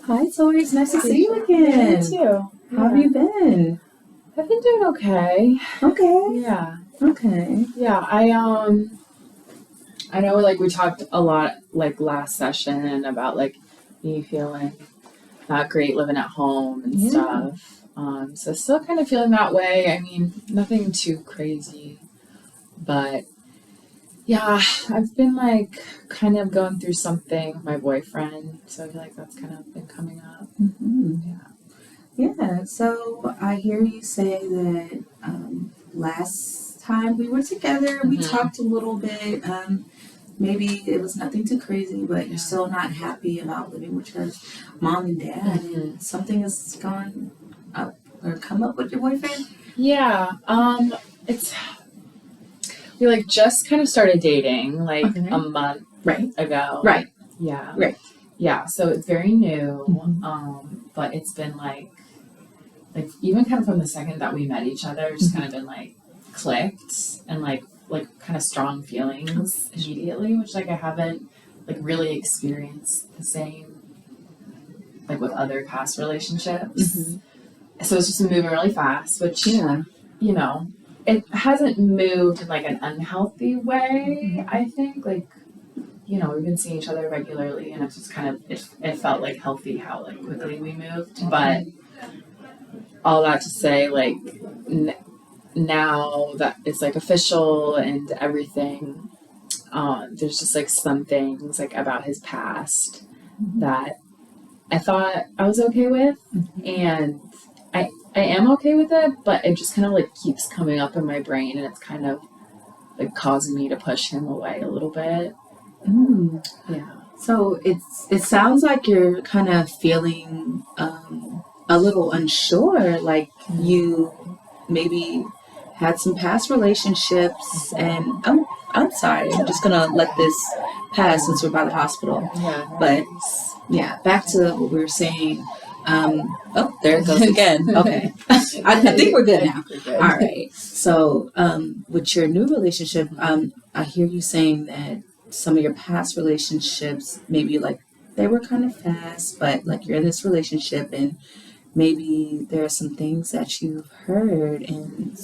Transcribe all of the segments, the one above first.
Hi, Tori. It's nice to see you again. You too. How have you been? I've been doing okay. Okay. Yeah. Okay. Yeah. I know like we talked a lot like last session about like me feeling not great living at home and stuff. So still kind of feeling that way. I mean, nothing too crazy, but yeah, I've been like kind of going through something with my boyfriend. So I feel like that's kind of been coming up. Mm-hmm. Yeah. So I hear you say that last time we were together, we talked a little bit. Maybe it was nothing too crazy, but you're still not happy about living with your mom and dad, and something has gone up or come up with your boyfriend. Yeah. We like just kind of started dating like a month ago. Right. Yeah. Right. Yeah. So it's very new. But it's been like even kind of from the second that we met each other, just kind of been like clicked and like kind of strong feelings immediately, which like I haven't like really experienced the same like with other past relationships. So it's just moving really fast, which you know, it hasn't moved in like an unhealthy way. I think like we've been seeing each other regularly, and it's just kind of it felt like healthy how like quickly we moved. But all that to say, like now that it's like official and everything, there's just like some things like about his past that I thought I was okay with, and I am okay with it, but it just kind of like keeps coming up in my brain, and it's kind of like causing me to push him away a little bit. Yeah. So it sounds like you're kind of feeling a little unsure, like you maybe had some past relationships, and I'm sorry, I'm just gonna let this pass since we're by the hospital. But yeah, back to what we were saying. There it goes again. Okay. I think we're good now. All right. So with your new relationship, I hear you saying that some of your past relationships, maybe like they were kind of fast, but like you're in this relationship and maybe there are some things that you've heard and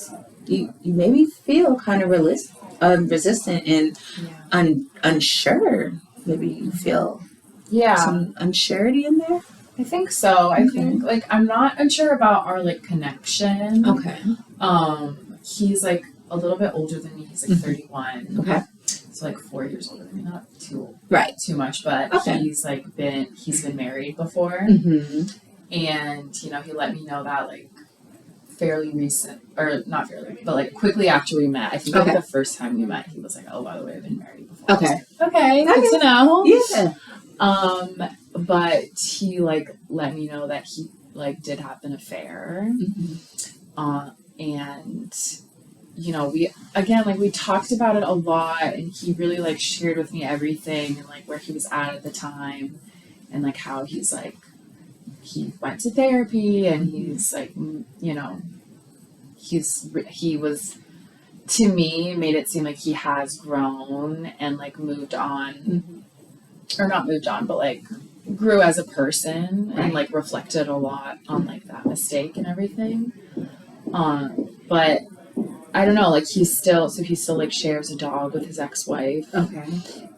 you maybe feel kind of resistant and unsure. Maybe you feel some unsurety in there. I think so. I think like I'm not unsure about our like connection. He's like a little bit older than me. He's like 31. So like 4 years older than me, not too much, but he's been married before. And he let me know that like fairly recent, or not fairly, but like quickly after we met. I think like the first time we met, he was like, "Oh, by the way, I've been married before." Okay, good to know. Yeah. But he like let me know that he like did have an affair. And we talked about it a lot, and he really like shared with me everything and like where he was at the time, and like how he's like he went to therapy, and he's like he was, to me, made it seem like he has grown and like moved on, or not moved on, but like grew as a person and like reflected a lot on like that mistake and everything. But I don't know, like he still like shares a dog with his ex-wife.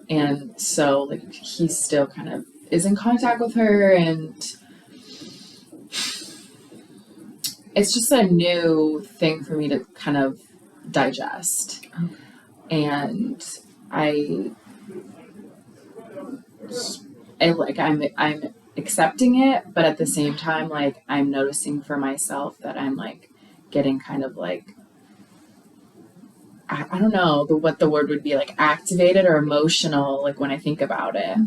And so like he still kind of is in contact with her, and it's just a new thing for me to kind of digest. And I'm accepting it, but at the same time, like I'm noticing for myself that I'm like getting kind of like, I don't know what the word would be, like activated or emotional, like when I think about it.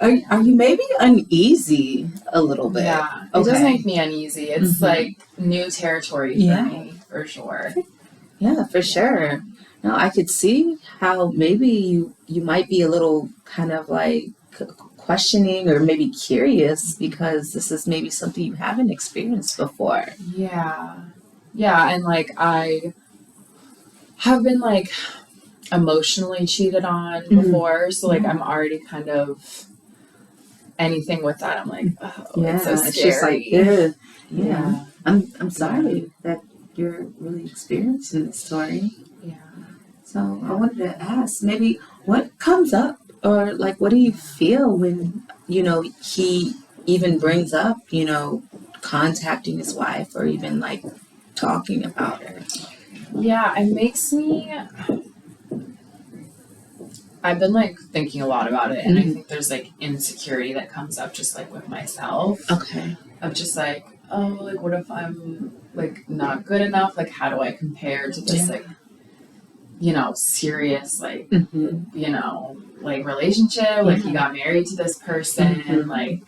Are you maybe uneasy a little bit? Yeah, it does make me uneasy. It's like new territory for me, for sure. Yeah, for sure. No, I could see how maybe you might be a little kind of like questioning or maybe curious, because this is maybe something you haven't experienced before. Yeah, and like I have been like emotionally cheated on before, so like I'm already kind of anything with that, I'm like, oh, Yeah, it's so it's just like, scary. yeah. I'm sorry that you're really experiencing this story. Yeah. So I wanted to ask, maybe what comes up, or like, what do you feel when, he even brings up, contacting his wife or even like talking about her? Yeah, it makes me. I've been like thinking a lot about it, and I think there's like insecurity that comes up just like with myself. Okay. Of just like, oh, like what if I'm like not good enough? Like, how do I compare to this like, serious like, like relationship? Like, he got married to this person, like,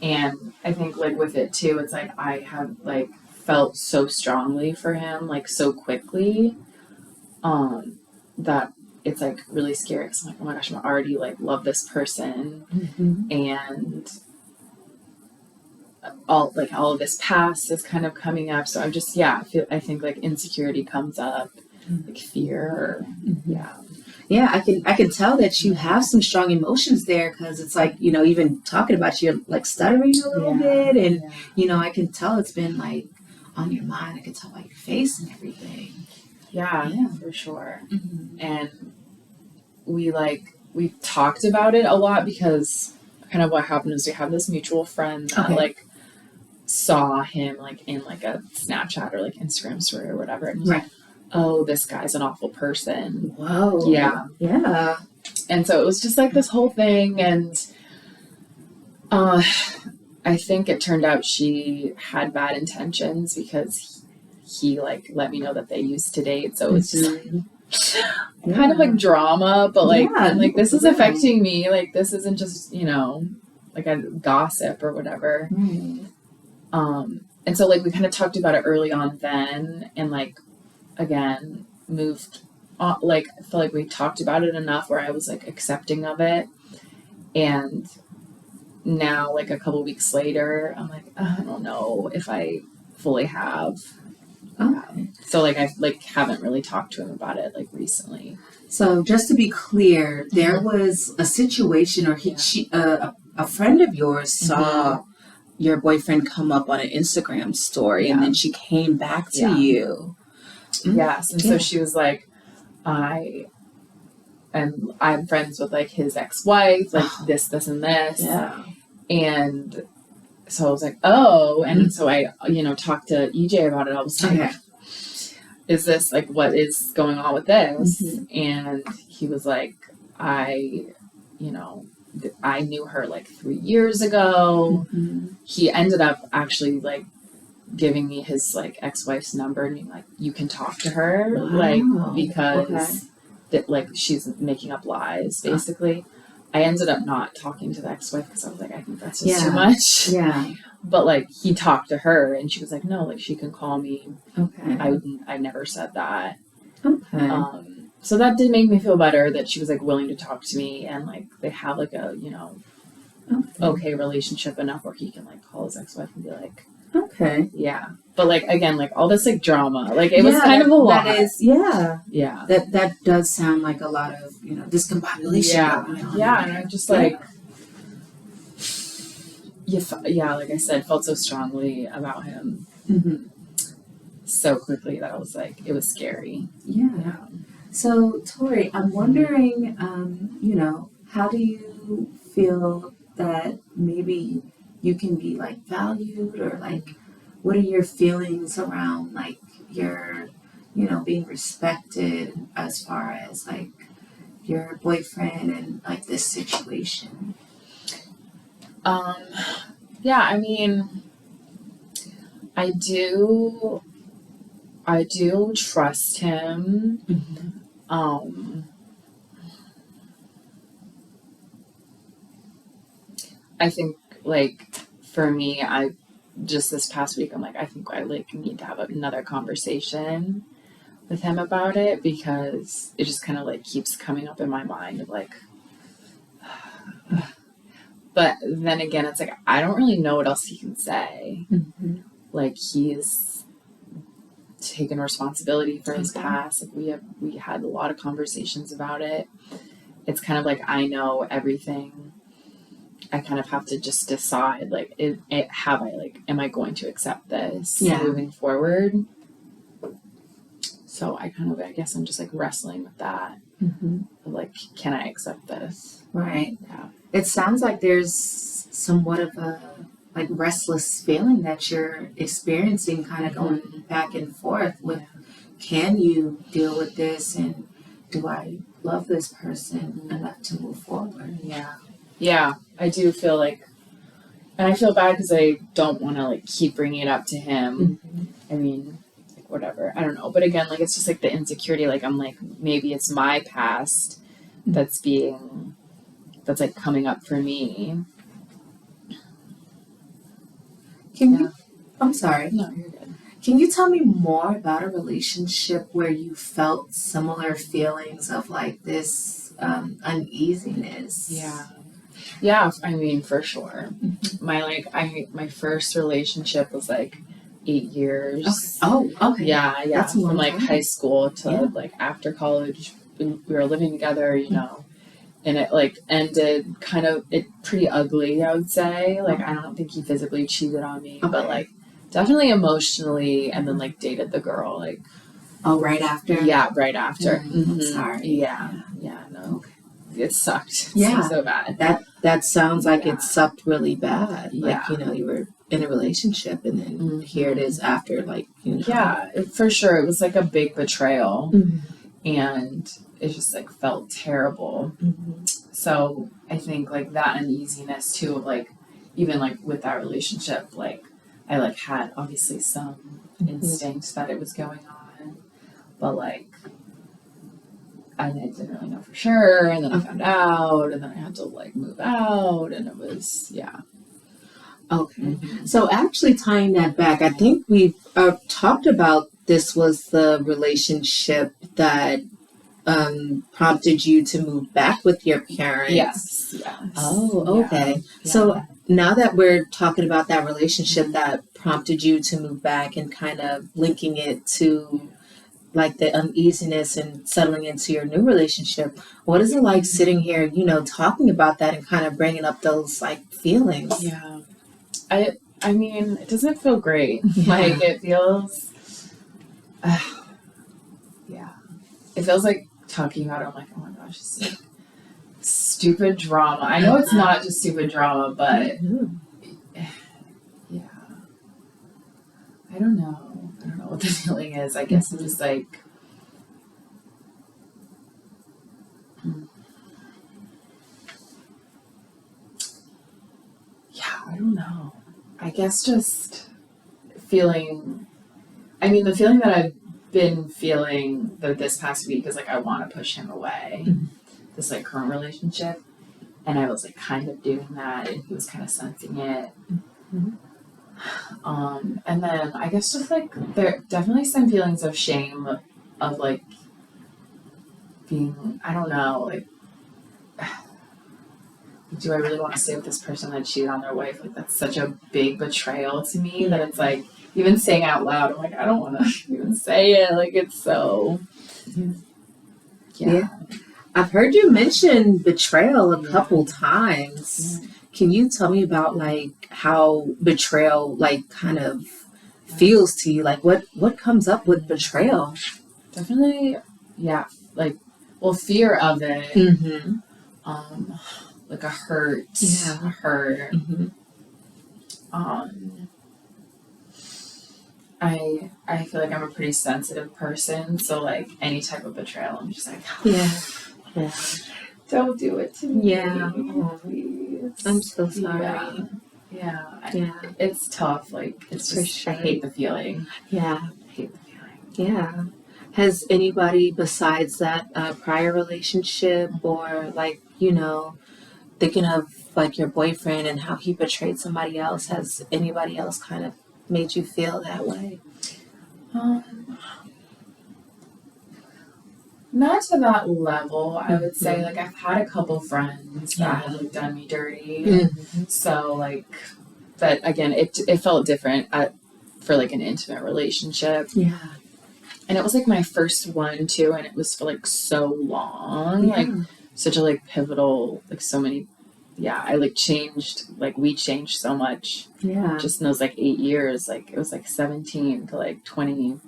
and I think like with it too, it's like I have like felt so strongly for him like so quickly, that it's like really scary because I'm like, oh my gosh, I'm already like love this person, and all of this past is kind of coming up. So I'm just I think like insecurity comes up, like fear, Yeah, I can tell that you have some strong emotions there, because it's like, even talking about you, you're like stuttering a little bit, and I can tell it's been like on your mind. I can tell by your face and everything. Yeah, for sure. And we've talked about it a lot because kind of what happened is we have this mutual friend that like saw him like in like a Snapchat or like Instagram story or whatever, and was like, oh, this guy's an awful person. Whoa. Yeah. And so it was just like this whole thing, and I think it turned out she had bad intentions because he like let me know that they used to date, so it's just kind of like drama, but like I'm like, this is affecting me, like this isn't just like a gossip or whatever. And so like we kind of talked about it early on then, and like again moved on, like I feel like we talked about it enough where I was like accepting of it, and now like a couple weeks later I'm like, I don't know if I fully have. So like I like haven't really talked to him about it like recently. So just to be clear, there was a situation, or a friend of yours saw your boyfriend come up on an Instagram story, and then she came back to you. Yes, and so she was like, I'm friends with like his ex-wife, like this, and this. And so I was like, oh, and so I, talked to EJ about it. I was like, is this like, what is going on with this? And he was like, I knew her like 3 years ago. He ended up actually like giving me his like ex-wife's number and being like, you can talk to her, like, because that like she's making up lies basically. I ended up not talking to the ex-wife because I was like, I think that's just too much. But like he talked to her and she was like, no, like she can call me. I never said that. So that did make me feel better that she was like willing to talk to me, and like they have like a okay relationship enough where he can like call his ex-wife and be like, but like again, like all this like drama, like it was kind of a lot. That is, that does sound like a lot of discombobulation. And I'm just like, like I said, felt so strongly about him so quickly that I was like, it was scary. So Tori, I'm wondering, how do you feel that maybe you can be like valued, or like what are your feelings around like your being respected as far as like your boyfriend and like this situation? I mean, I do trust him. I think like for me, I just this past week I'm like, I think I like need to have another conversation with him about it, because it just kind of like keeps coming up in my mind of like, but then again it's like I don't really know what else he can say. Like he's taken responsibility for his past. Like we had a lot of conversations about it. It's kind of like I know everything I kind of have to just decide, like, am I going to accept this Yeah. moving forward? So I guess I'm just like wrestling with that. Mm-hmm. Like, can I accept this? Right. Yeah. It sounds like there's somewhat of a like restless feeling that you're experiencing, kind of going back and forth with, can you deal with this, and do I love this person enough to move forward? Yeah, I do feel like, and I feel bad because I don't want to like keep bringing it up to him. I mean, like, whatever, I don't know. But again, like, it's just like the insecurity. Like, I'm like, maybe it's my past that's like coming up for me. I'm sorry. No, you're good. Can you tell me more about a relationship where you felt similar feelings of like this uneasiness? Yeah, I mean, for sure. My first relationship was like 8 years. Okay. Oh, okay. Yeah. That's a long From like time. high school to like after college, we were living together, and it like ended kind of pretty ugly, I would say. Like, I don't think he physically cheated on me, but like definitely emotionally, and then like dated the girl like. Oh, right after? Yeah, right after. I'm sorry. Yeah, no. Okay. It sucked. Yeah. So bad. That sounds like it sucked really bad. Yeah. Like, you were in a relationship, and then here it is after, like, Yeah, for sure. It was like a big betrayal, and it just like felt terrible. So I think like that uneasiness too of like, even like with that relationship, like I like had obviously some instinct that it was going on, but like I didn't really know for sure, and then I found out, and then I had to like move out, and it was Okay. So actually tying that back, I think we've talked about this was the relationship that prompted you to move back with your parents. Yes. Oh, okay. Yeah. So now that we're talking about that relationship that prompted you to move back, and kind of linking it to like the uneasiness and settling into your new relationship, what is it like sitting here, talking about that and kind of bringing up those like feelings? Yeah. I mean, it doesn't feel great. Like, it feels, it feels like talking about it, I'm like, oh my gosh, it's like stupid drama. I know it's not just stupid drama, but I don't know what the feeling is. I guess I'm just like, I don't know. I guess just feeling, I mean, the feeling that I've been feeling this past week is like, I want to push him away, this like current relationship. And I was like kind of doing that, and he was kind of sensing it. And then I guess just like there definitely some feelings of shame of like being, I don't know, like, do I really want to stay with this person that cheated on their wife? Like, that's such a big betrayal to me that it's like, even saying out loud, I'm like, I don't want to even say it. Like, it's so, I've heard you mention betrayal a couple times. Can you tell me about like how betrayal like kind of feels to you? Like what comes up with betrayal? Definitely, like, well, fear of it. Like a hurt. I feel like I'm a pretty sensitive person, so like any type of betrayal, I'm just like, don't do it to me. Please. I'm so sorry. It's tough. Like, it's just, I hate the feeling. I hate the feeling. Has anybody besides that prior relationship, or like, thinking of like your boyfriend and how he betrayed somebody else, has anybody else kind of made you feel that way? Not to that level, I would say. Like, I've had a couple friends that have like done me dirty. So like, but again, it felt different for like an intimate relationship. And it was like my first one too, and it was for like so long, like such a like pivotal, like so many I like changed, like we changed so much Yeah. just in those like 8 years. Like it was like 17 to like 24,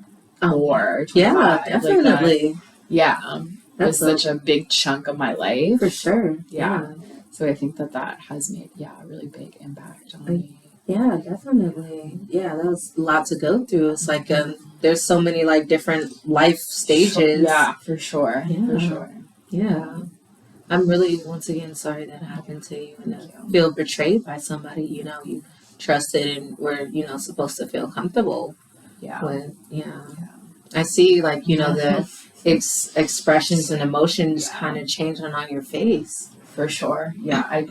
Oh, 25. yeah, Like that, definitely. was That's such a big chunk of my life. for sure. Yeah. So I think that has made, a really big impact on Like, me. yeah, definitely. Yeah, that was a lot to go through. It's like there's so many like different life stages. Yeah, for sure. Yeah. For sure. Yeah. I'm really, once again, sorry that happened to you and to feel betrayed by somebody, you trusted and were, supposed to feel comfortable with. Yeah. I see, like, the expressions and emotions kind of changing on your face. For sure. Yeah.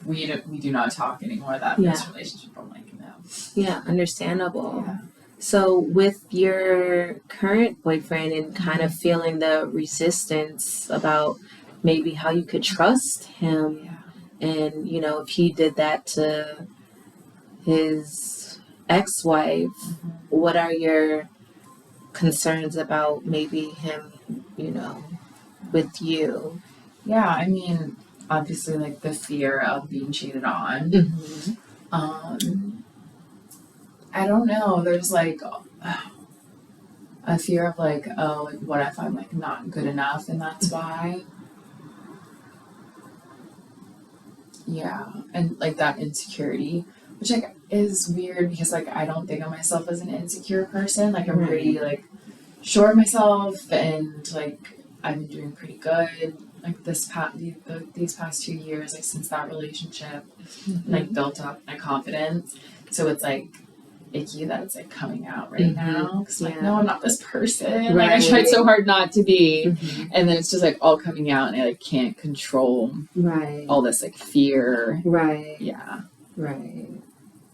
We do not talk anymore. This relationship, I'm like, no. Yeah, understandable. Yeah. So with your current boyfriend and kind of feeling the resistance about maybe how you could trust him and, if he did that to his ex-wife, what are your concerns about maybe him, with you? Yeah, I mean, obviously, like the fear of being cheated on. I don't know. There's like a fear of like, oh, like what if I'm like not good enough, and that's why. Yeah, and like that insecurity, which like is weird because like I don't think of myself as an insecure person. Like I'm pretty like sure of myself, and like I've been doing pretty good. Like these past 2 years, like since that relationship, like built up my confidence. So it's like icky that it's like coming out right now. Cause like, no, I'm not this person. Like I tried so hard not to be, and then it's just like all coming out, and I like can't control all this like fear. Yeah.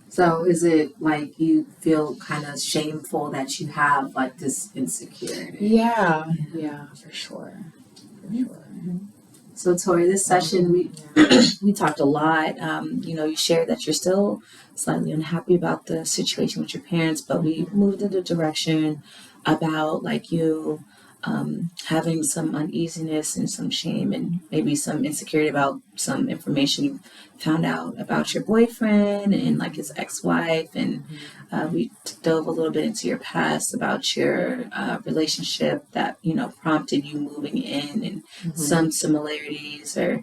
So is it like you feel kind of shameful that you have like this insecurity? Yeah, for sure. So Tori, this session we talked a lot. You shared that you're still slightly unhappy about the situation with your parents, but we moved in the direction about like you having some uneasiness and some shame and maybe some insecurity about some information you found out about your boyfriend and like his ex-wife, and we dove a little bit into your past about your relationship that prompted you moving in, and some similarities or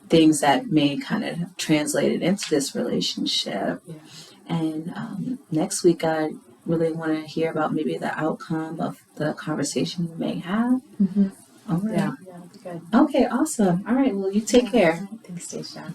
things that may kind of have translated into this relationship. And next week I really want to hear about maybe the outcome of the conversation you may have. All right. Yeah, that'd be good. Okay, awesome. All right, well, you take care. Thanks, Stacia.